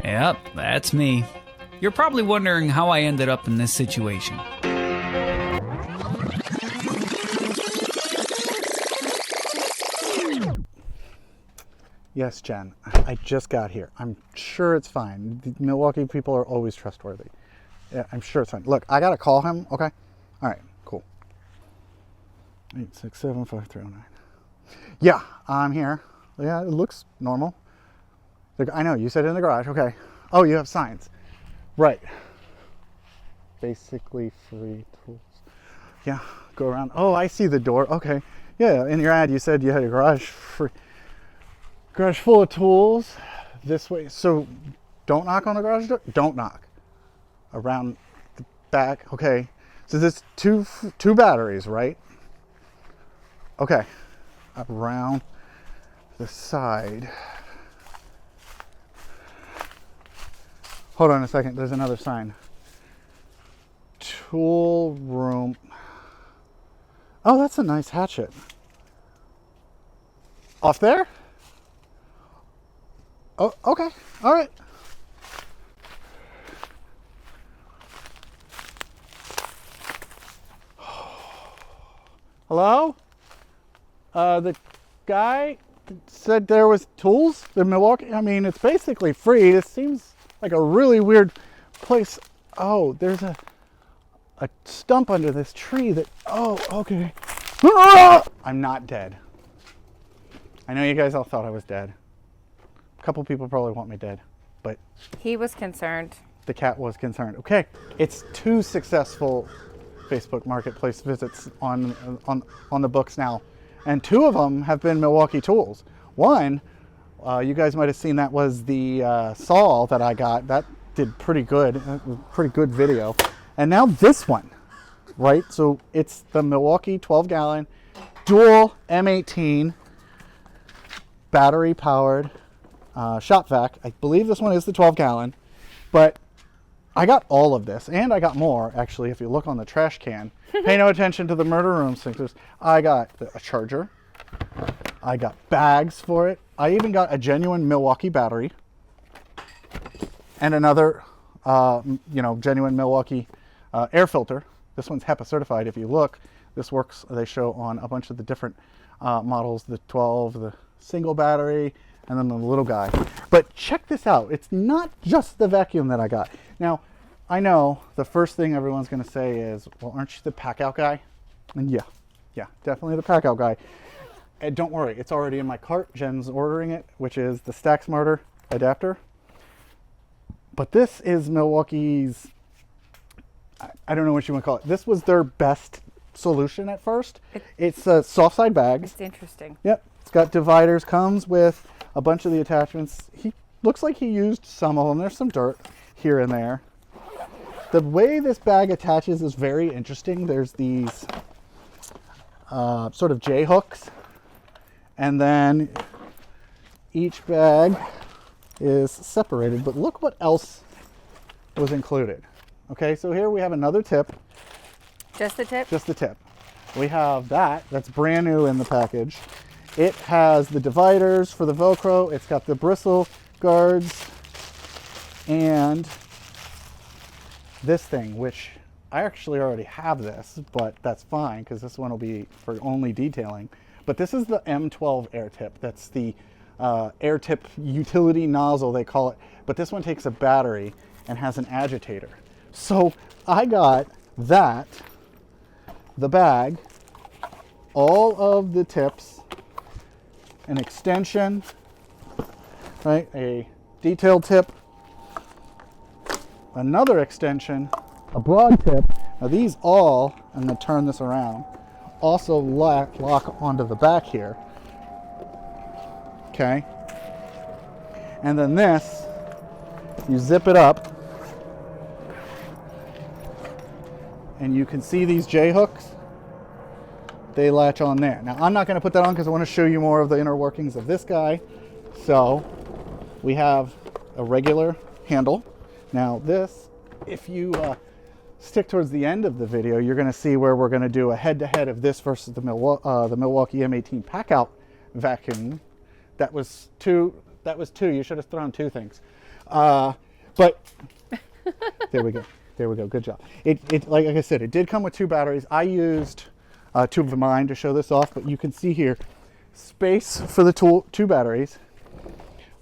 Yep, that's me. You're probably wondering how I ended up in this situation. Yes, Jen, I just got here. I'm sure it's fine. The Milwaukee people are always trustworthy. Yeah, I'm sure it's fine. Look, I gotta call him, okay? All right, cool. 867-5309. Yeah, I'm here. Yeah, it looks normal. I know, you said in the garage, okay. Oh, you have signs. Right. Basically free tools. Yeah, go around. Oh, I see the door, okay. Yeah, in your ad you said you had a garage free. Garage full of tools. This way, so don't knock on the garage door. Don't knock. Around the back, okay. So there's two batteries, right? Okay. Around the side. Hold on a second, there's another sign. Tool room. Oh, that's a nice hatchet. Off there? Oh, okay, all right. Hello? The guy said there was tools in Milwaukee. I mean, it's basically free. This seems like a really weird place. Oh, there's a stump under this tree that, oh, okay. I'm not dead. I know you guys all thought I was dead. A couple people probably want me dead, but he was concerned. The cat was concerned. Okay, it's 2 successful Facebook Marketplace visits on the books now, and 2 of them have been Milwaukee tools. One, you guys might have seen, that was the saw that I got. That did pretty good video. And now this one, right? So it's the Milwaukee 12-gallon dual M18 battery powered shop vac. I believe this one is the 12-gallon, but I got all of this, and I got more, actually, if you look on the trash can. Pay no attention to the murder room sinkers. I got a charger. I got bags for it. I even got a genuine Milwaukee battery. And another, genuine Milwaukee air filter. This one's HEPA certified. If you look, this works, they show on a bunch of the different models, the 12, the single battery, and then the little guy. But check this out. It's not just the vacuum that I got. Now, I know the first thing everyone's going to say is, well, aren't you the PACKOUT guy? And yeah, definitely the PACKOUT guy. And don't worry, it's already in my cart. Jen's ordering it, which is the Stack Smarter adapter. But this is Milwaukee's, I don't know what you want to call it. This was their best solution at first. It's a soft side bag. It's interesting. Yep, it's got dividers, comes with a bunch of the attachments. He looks like he used some of them. There's some dirt here and there. The way this bag attaches is very interesting. There's these sort of J hooks, and then each bag is separated. But look what else was included. Okay, so here we have another tip. Just the tip? Just the tip. We have that's brand new in the package. It has the dividers for the Velcro. It's got the bristle guards and this thing, which I actually already have this, but that's fine because this one will be for only detailing. But this is the M12 air tip. That's the air tip utility nozzle, they call it. But this one takes a battery and has an agitator. So I got that, the bag, all of the tips, an extension, right? A detailed tip, another extension, a broad tip. Now these all, I'm going to turn this around, also lock onto the back here. Okay. And then this, you zip it up, and you can see these J hooks. They latch on there. Now I'm not going to put that on because I want to show you more of the inner workings of this guy. So we have a regular handle. Now this, if you stick towards the end of the video, you're going to see where we're going to do a head-to-head of this versus the Milwaukee M18 PACKOUT vacuum. That was two That was 2. You should have thrown 2 things. But there we go. There we go. Good job. It like I said, it did come with 2 batteries. I used 2 of mine to show this off, but you can see here space for the 2 batteries.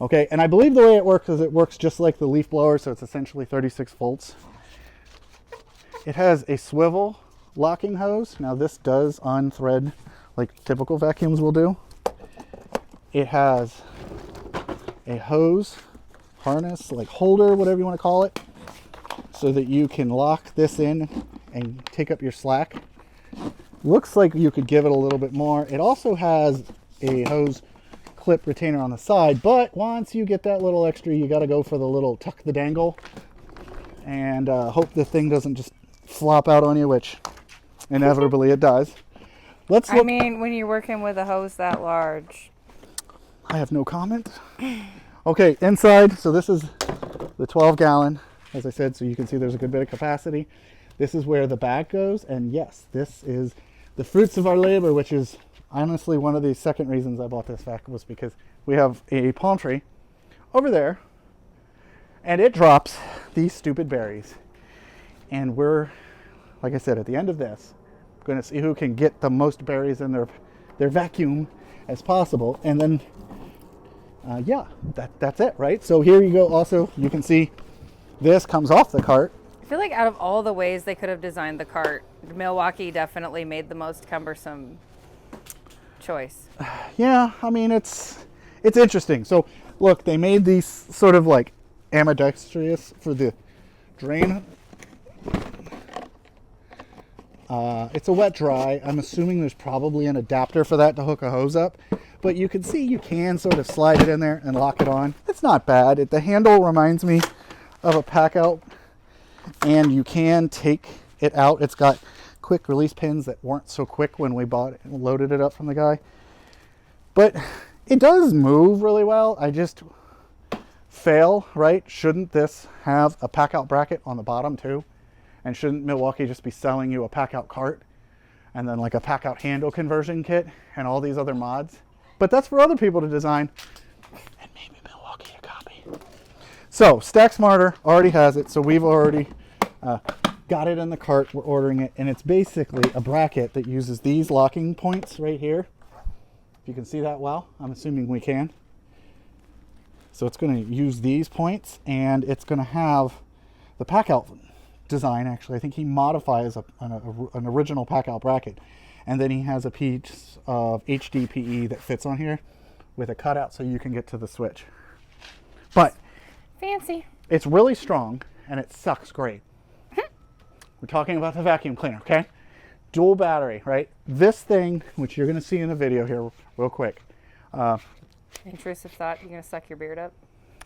Okay, and I believe the way it works is it works just like the leaf blower, so it's essentially 36 volts. It has a swivel locking hose. Now this does unthread like typical vacuums will do. It has a hose harness, like holder, whatever you want to call it, so that you can lock this in and take up your slack. Looks like you could give it a little bit more. It also has a hose clip retainer on the side, but once you get that little extra, you got to go for the little tuck the dangle and hope the thing doesn't just flop out on you, which inevitably it does. Let's look. I mean, when you're working with a hose that large. I have no comment. Okay, inside, so this is the 12-gallon, as I said, so you can see there's a good bit of capacity. This is where the bag goes, and yes, this is the fruits of our labor, which is honestly one of the second reasons I bought this vac was because we have a palm tree over there, and it drops these stupid berries. And we're, like I said, at the end of this, going to see who can get the most berries in their vacuum as possible, and then yeah, that's it, right? So here you go. Also, you can see this comes off the cart. I feel like out of all the ways they could have designed the cart, Milwaukee definitely made the most cumbersome choice. Yeah, I mean, it's interesting. So look, they made these sort of like ambidextrous for the drain. It's a wet dry. I'm assuming there's probably an adapter for that to hook a hose up, but you can see you can sort of slide it in there and lock it on. It's not bad. The handle reminds me of a PACKOUT, and you can take it out. It's got quick release pins that weren't so quick when we bought it and loaded it up from the guy, but it does move really well. I just fail, right? Shouldn't this have a PACKOUT bracket on the bottom too? And shouldn't Milwaukee just be selling you a PACKOUT cart and then like a PACKOUT handle conversion kit and all these other mods? But that's for other people to design, and maybe Milwaukee a copy. So Stack Smarter already has it, so we've already got it in the cart. We're ordering it, and it's basically a bracket that uses these locking points right here. If you can see that well, I'm assuming we can. So it's going to use these points, and it's going to have the PACKOUT design. Actually, I think he modifies an original PACKOUT bracket, and then he has a piece of HDPE that fits on here with a cutout so you can get to the switch. But fancy. It's really strong and it sucks great. We're talking about the vacuum cleaner, okay? Dual battery, right? This thing, which you're going to see in the video here real quick. Intrusive thought, you're going to suck your beard up?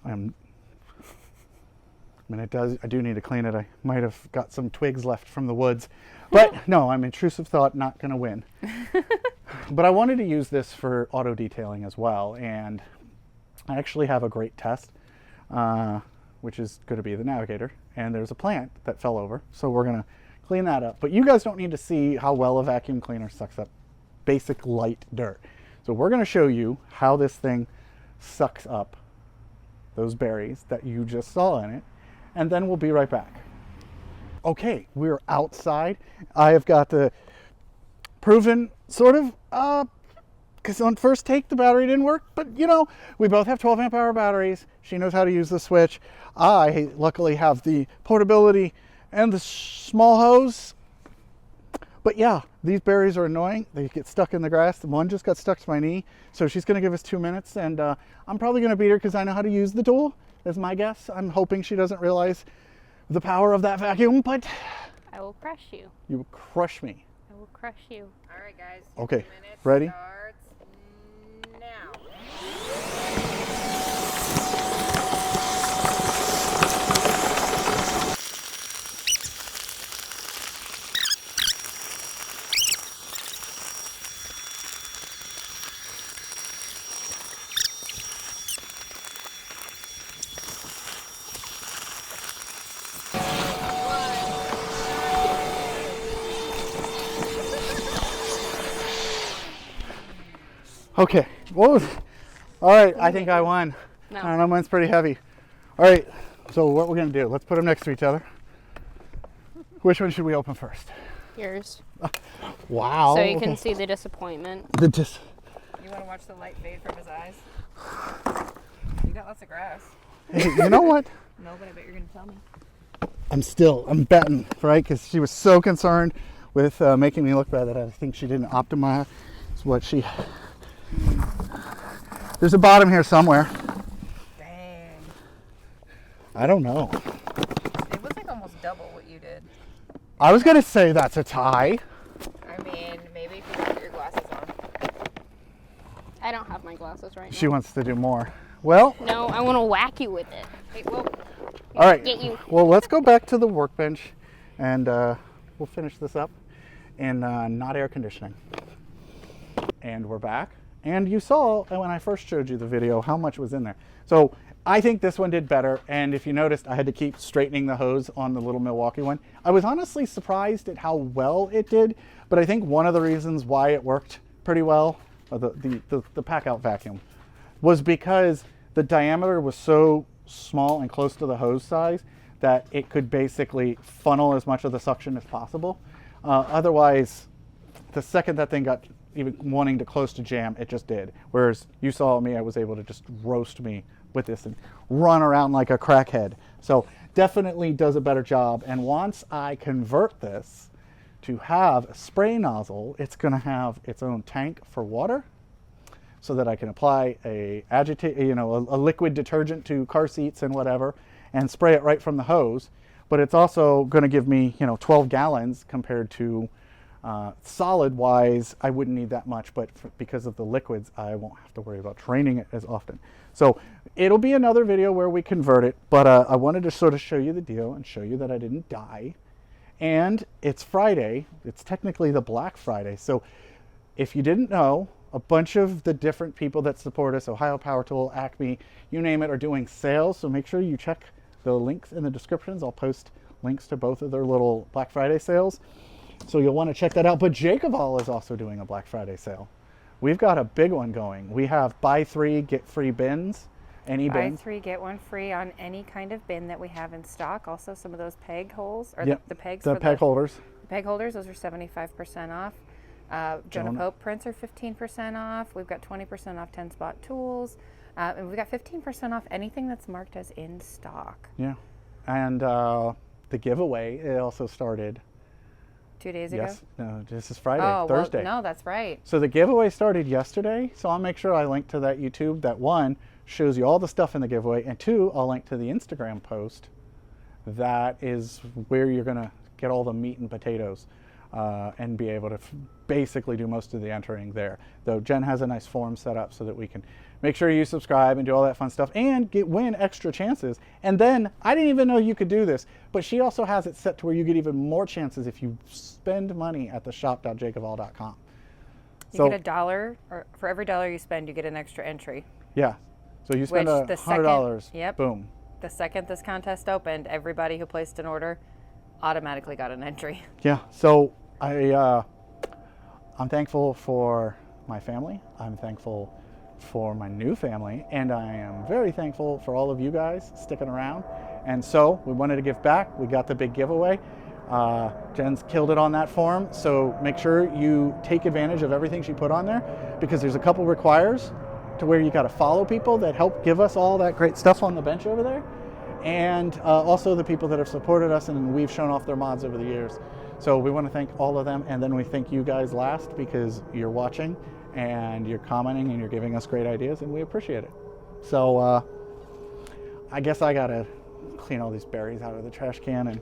I mean, I do need to clean it. I might have got some twigs left from the woods. But no, I'm intrusive thought, not going to win. But I wanted to use this for auto detailing as well. And I actually have a great test, which is going to be the Navigator. And there's a plant that fell over. So we're going to clean that up. But you guys don't need to see how well a vacuum cleaner sucks up basic light dirt. So we're going to show you how this thing sucks up those berries that you just saw in it. And then we'll be right back. Okay, we're outside. I have got the proven sort of, because on first take the battery didn't work, but you know, we both have 12 amp hour batteries. She knows how to use the switch. I luckily have the portability and the small hose. But yeah, these berries are annoying. They get stuck in the grass. The one just got stuck to my knee. So she's gonna give us 2 minutes, and I'm probably gonna beat her because I know how to use the tool. That's my guess. I'm hoping she doesn't realize the power of that vacuum, but I will crush you. You will crush me. I will crush you. All right, guys. Okay, ready? Starts now. Okay. Whoa. All right, I think I won. I don't No. know, mine's pretty heavy. All right, so what we're gonna do, let's put them next to each other. Which one should we open first? Yours. Wow. So you can see the disappointment. The dis. You want to watch the light fade from his eyes? You got lots of grass. Hey, you know what? No, but I bet you're going to tell me. I'm betting, right? Because she was so concerned with making me look bad that I think she didn't optimize what she. There's a bottom here somewhere. Dang. I don't know. It was like almost double what you did. I was gonna say that's a tie. I mean, maybe if you put your glasses on. I don't have my glasses right now. She wants to do more. Well, No, I want to whack you with it. Hey, whoa. all right. Get you. Well, let's go back to the workbench, and we'll finish this up in not air conditioning. And we're back. And you saw when I first showed you the video how much was in there. So I think this one did better. And if you noticed, I had to keep straightening the hose on the little Milwaukee one. I was honestly surprised at how well it did. But I think one of the reasons why it worked pretty well, the PACKOUT vacuum, was because the diameter was so small and close to the hose size that it could basically funnel as much of the suction as possible. Otherwise, the second that thing got even wanting to close to jam, it just did. Whereas you saw me, I was able to just roast me with this and run around like a crackhead. So definitely does a better job. And once I convert this to have a spray nozzle, it's gonna have its own tank for water so that I can apply a liquid detergent to car seats and whatever and spray it right from the hose. But it's also gonna give me, 12 gallons compared to solid wise, I wouldn't need that much, but because of the liquids, I won't have to worry about draining it as often. So it'll be another video where we convert it, but I wanted to sort of show you the deal and show you that I didn't die. And it's Friday. It's technically the Black Friday. So if you didn't know, a bunch of the different people that support us, Ohio Power Tool, Acme, you name it, are doing sales. So make sure you check the links in the descriptions. I'll post links to both of their little Black Friday sales. So you'll want to check that out. But JakeOfALL is also doing a Black Friday sale. We've got a big one going. We have buy 3, get free bins. Any Buy bin. 3, get 1 free on any kind of bin that we have in stock. Also, some of those peg holes, or Yep, the pegs. the for peg holders. The peg holders, those are 75% off. Jonah Pope prints are 15% off. We've got 20% off 10 spot tools. And we've got 15% off anything that's marked as in stock. Yeah. And the giveaway, it also started. 2 days ago? Yes. No, this is Friday, Oh, Thursday. well, no, that's right. So the giveaway started yesterday. So I'll make sure I link to that YouTube. That one shows you all the stuff in the giveaway. And 2, I'll link to the Instagram post. That is where you're going to get all the meat and potatoes and be able to basically do most of the entering there. Though Jen has a nice form set up so that we can make sure you subscribe and do all that fun stuff and win extra chances. And then I didn't even know you could do this, but she also has it set to where you get even more chances if you spend money at the shop.jakeofall.com. You get $1, or for every $1 you spend, you get an extra entry. Yeah. So you spend Which the $100. yep. Boom. The second this contest opened, everybody who placed an order automatically got an entry. Yeah. So I'm thankful for my family. I'm thankful for my new family, and I am very thankful for all of you guys sticking around. And so we wanted to give back. We got the big giveaway. Jen's killed it on that form, so make sure you take advantage of everything she put on there, because there's a couple requires to where you got to follow people that help give us all that great stuff on the bench over there, and also the people that have supported us and we've shown off their mods over the years. So we want to thank all of them, and then we thank you guys last because you're watching and you're commenting and you're giving us great ideas, and we appreciate it. So I guess I gotta clean all these berries out of the trash can. And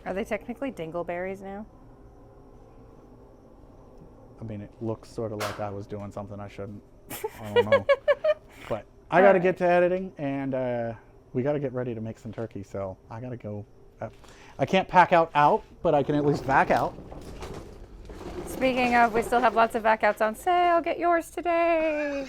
Are they technically dingleberries now? I mean, it looks sort of like I was doing something I shouldn't. I don't know. But I gotta get to editing, and we gotta get ready to make some turkey, so I gotta go. I can't pack out, but I can at least back out. Speaking of, we still have lots of backouts on sale. Get yours today.